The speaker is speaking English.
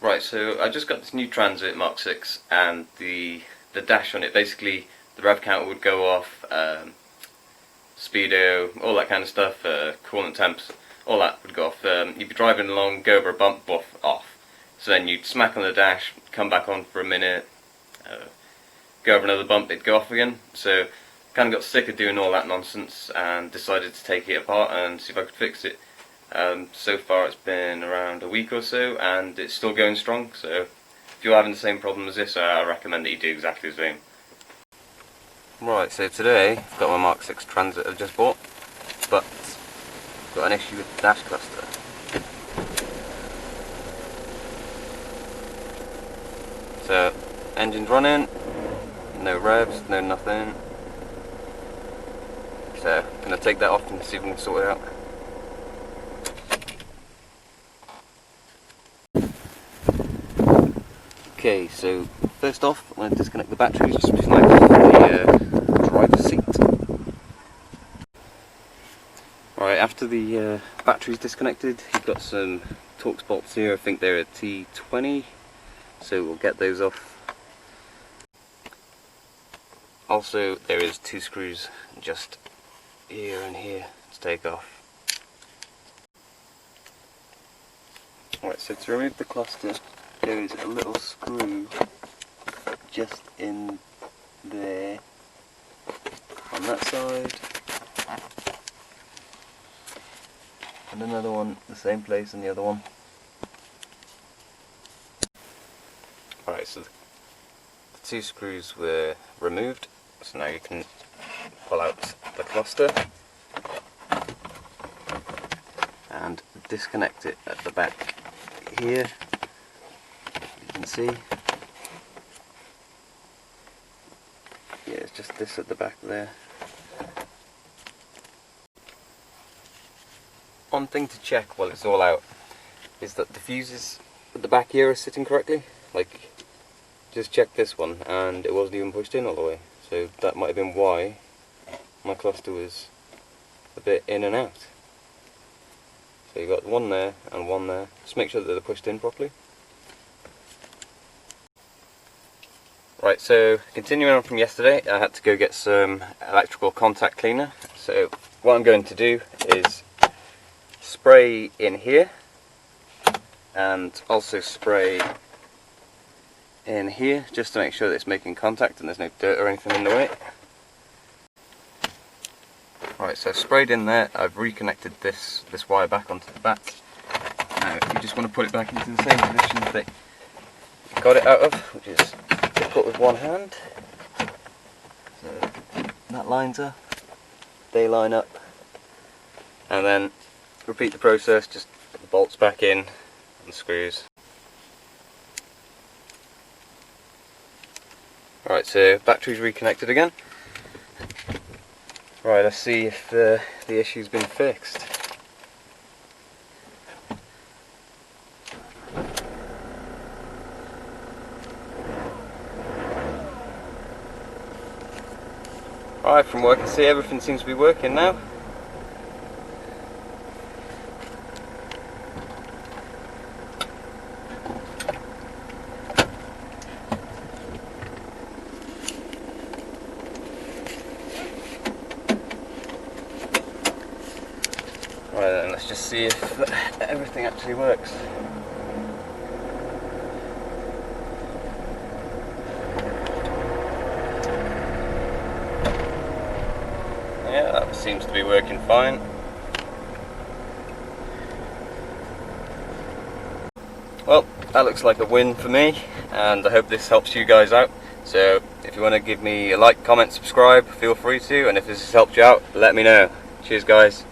Right, so I just got this new Transit mk6, and the dash on it, basically the rev counter would go off, speedo, all that kind of stuff, coolant temps, all that would go off. You'd be driving along, go over a bump, off. So then you'd smack on the dash, come back on for a minute, go over another bump, it'd go off again. So kind of got sick of doing all that nonsense and decided to take it apart and see if I could fix it. So far it's been around a week or so and it's still going strong, so if you're having the same problem as this, I recommend that you do exactly the same. Right, so today I've got my mk6 Transit I've just bought, but I've got an issue with the dash cluster. So, engine's running, no revs, no nothing. So, I'm going to take that off and see if we can sort it out. Okay, so first off, I'm going to disconnect the batteries, which is like the driver's seat. Right, after the battery's disconnected, you've got some Torx bolts here. I think they're a T20, so we'll get those off. Also, there is 2 screws just here and here to take off. Right, so to remove the cluster, there is a little screw just in there on that side, and another one the same place in the other one. Alright, so the 2 screws were removed, so now you can pull out the cluster and disconnect it at the back here. You can see, yeah, it's just this at the back there. One thing to check while it's all out is that the fuses at the back here are sitting correctly. Like, just check this one, and it wasn't even pushed in all the way, so that might have been why my cluster was a bit in and out. So you've got one there and one there. Just make sure that they're pushed in properly. Right, so continuing on from yesterday, I had to go get some electrical contact cleaner. So what I'm going to do is spray in here and also spray in here, just to make sure that it's making contact and there's no dirt or anything in the way. Right, so I've sprayed in there. I've reconnected this wire back onto the back. Now you just want to put it back into the same position that you got it out of, which is difficult with one hand. So that lines up, they line up, and then repeat the process, just put the bolts back in and screws. Right, so battery's reconnected again. Right, let's see if the issue's been fixed. Right, from what I can see, everything seems to be working now. Right then, let's just see if everything actually works. Yeah, that seems to be working fine. Well, that looks like a win for me, and I hope this helps you guys out. So if you want to give me a like, comment, subscribe, feel free to, and if this has helped you out, let me know. Cheers guys.